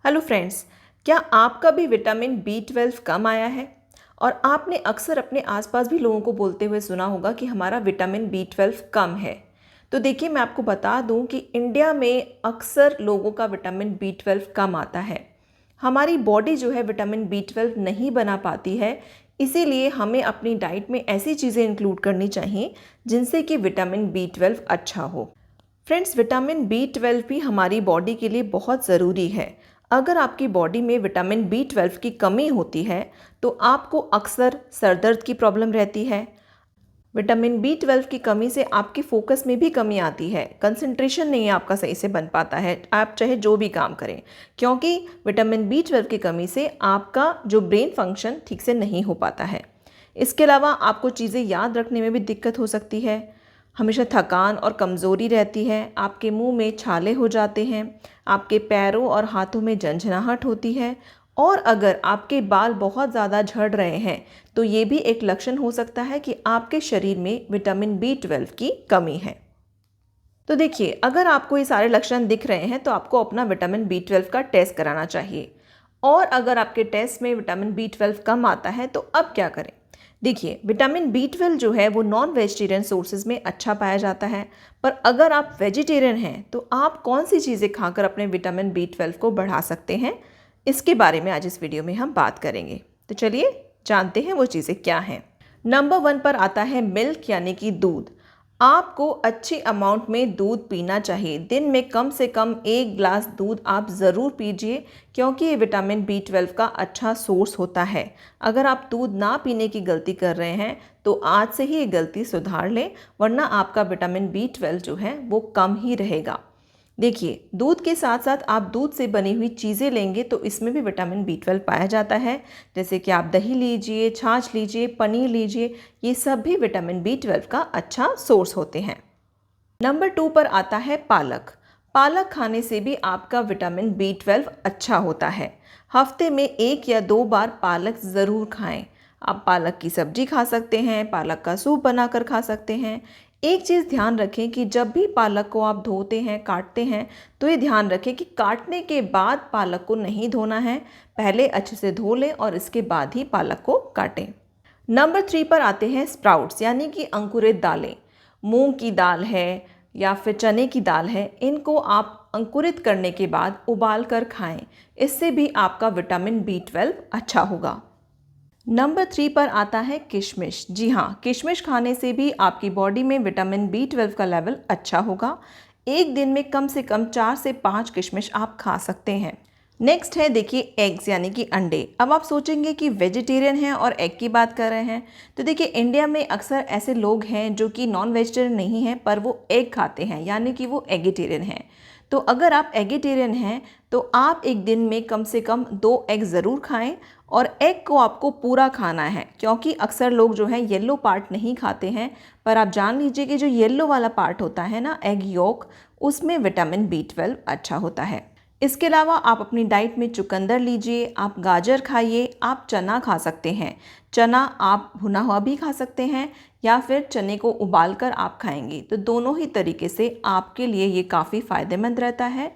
Hello friends, क्या आपका भी विटामिन B12 कम आया है? और आपने अक्सर अपने आसपास भी लोगों को बोलते हुए सुना होगा कि हमारा विटामिन B12 कम है। तो देखिए, मैं आपको बता दूं कि इंडिया में अक्सर लोगों का विटामिन B12 कम आता है। हमारी बॉडी जो है विटामिन B12 नहीं बना पाती है, इसीलिए हमें अपनी डाइट में ऐसी चीज़ें इंक्लूड करनी चाहिए जिनसे कि विटामिन B12 अच्छा हो। फ्रेंड्स, विटामिन B12 भी हमारी बॉडी के लिए बहुत ज़रूरी है। अगर आपकी बॉडी में विटामिन B12 की कमी होती है तो आपको अक्सर सर दर्द की प्रॉब्लम रहती है। विटामिन B12 की कमी से आपके फोकस में भी कमी आती है, कंसंट्रेशन नहीं आपका सही से बन पाता है, आप चाहे जो भी काम करें, क्योंकि विटामिन B12 की कमी से आपका जो ब्रेन फंक्शन ठीक से नहीं हो पाता है। इसके अलावा आपको चीज़ें याद रखने में भी दिक्कत हो सकती है, हमेशा थकान और कमज़ोरी रहती है, आपके मुंह में छाले हो जाते हैं, आपके पैरों और हाथों में झंझनाहट होती है, और अगर आपके बाल बहुत ज़्यादा झड़ रहे हैं तो ये भी एक लक्षण हो सकता है कि आपके शरीर में विटामिन B12 की कमी है। तो देखिए, अगर आपको ये सारे लक्षण दिख रहे हैं तो आपको अपना विटामिन B12 का टेस्ट कराना चाहिए। और अगर आपके टेस्ट में विटामिन B12 कम आता है तो अब क्या करें? देखिए, विटामिन B12 जो है वो नॉन वेजिटेरियन सोर्सेज में अच्छा पाया जाता है, पर अगर आप वेजिटेरियन हैं तो आप कौन सी चीज़ें खाकर अपने विटामिन B12 को बढ़ा सकते हैं, इसके बारे में आज इस वीडियो में हम बात करेंगे। तो चलिए जानते हैं वो चीज़ें क्या हैं। नंबर 1 पर आता है मिल्क यानी कि दूध। आपको अच्छी अमाउंट में दूध पीना चाहिए। दिन में कम से कम 1 ग्लास दूध आप ज़रूर पीजिए, क्योंकि ये विटामिन B12 का अच्छा सोर्स होता है। अगर आप दूध ना पीने की गलती कर रहे हैं तो आज से ही ये गलती सुधार लें, वरना आपका विटामिन B12 जो है वो कम ही रहेगा। देखिए, दूध के साथ साथ आप दूध से बनी हुई चीज़ें लेंगे तो इसमें भी विटामिन B12 पाया जाता है। जैसे कि आप दही लीजिए, छाछ लीजिए, पनीर लीजिए, ये सब भी विटामिन B12 का अच्छा सोर्स होते हैं। नंबर 2 पर आता है पालक। पालक खाने से भी आपका विटामिन B12 अच्छा होता है। हफ्ते में 1 या 2 बार पालक ज़रूर खाएं। आप पालक की सब्जी खा सकते हैं, पालक का सूप बनाकर खा सकते हैं। एक चीज़ ध्यान रखें कि जब भी पालक को आप धोते हैं, काटते हैं, तो ये ध्यान रखें कि काटने के बाद पालक को नहीं धोना है। पहले अच्छे से धो लें और इसके बाद ही पालक को काटें। नंबर 3 पर आते हैं स्प्राउट्स यानी कि अंकुरित दालें। मूंग की दाल है या फिर चने की दाल है, इनको आप अंकुरित करने के बाद उबाल कर खाएं। इससे भी आपका विटामिन B12 अच्छा होगा। नंबर 3 पर आता है किशमिश। जी हाँ, किशमिश खाने से भी आपकी बॉडी में विटामिन B12 का लेवल अच्छा होगा। एक दिन में कम से कम 4 से 5 किशमिश आप खा सकते हैं। नेक्स्ट है देखिए एग्स यानी कि अंडे। अब आप सोचेंगे कि वेजिटेरियन हैं और एग की बात कर रहे हैं, तो देखिए इंडिया में अक्सर ऐसे लोग हैं जो कि नॉन वेजिटेरियन नहीं हैं पर वो एग खाते हैं, यानी कि वो एगिटेरियन हैं। तो अगर आप एगिटेरियन हैं तो आप एक दिन में कम से कम 2 एग ज़रूर खाएं, और एग को आपको पूरा खाना है, क्योंकि अक्सर लोग जो है येलो पार्ट नहीं खाते हैं। पर आप जान लीजिए कि जो येलो वाला पार्ट होता है ना, एग योक, उसमें विटामिन B12 अच्छा होता है। इसके अलावा आप अपनी डाइट में चुकंदर लीजिए, आप गाजर खाइए, आप चना खा सकते हैं। चना आप भुना हुआ भी खा सकते हैं या फिर चने को उबाल कर आप खाएंगे, तो दोनों ही तरीके से आपके लिए ये काफ़ी फ़ायदेमंद रहता है।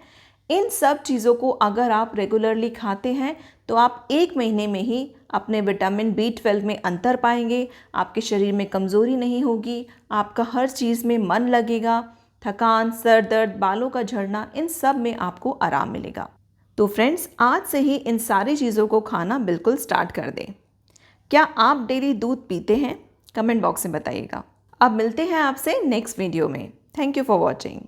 इन सब चीज़ों को अगर आप रेगुलरली खाते हैं तो आप 1 महीने में ही अपने विटामिन B12 में अंतर पाएंगे। आपके शरीर में कमज़ोरी नहीं होगी, आपका हर चीज़ में मन लगेगा, थकान, सर दर्द, बालों का झड़ना, इन सब में आपको आराम मिलेगा। तो फ्रेंड्स, आज से ही इन सारी चीज़ों को खाना बिल्कुल स्टार्ट कर दें। क्या आप डेली दूध पीते हैं? कमेंट बॉक्स में बताइएगा। अब मिलते हैं आपसे नेक्स्ट वीडियो में। Thank you for watching.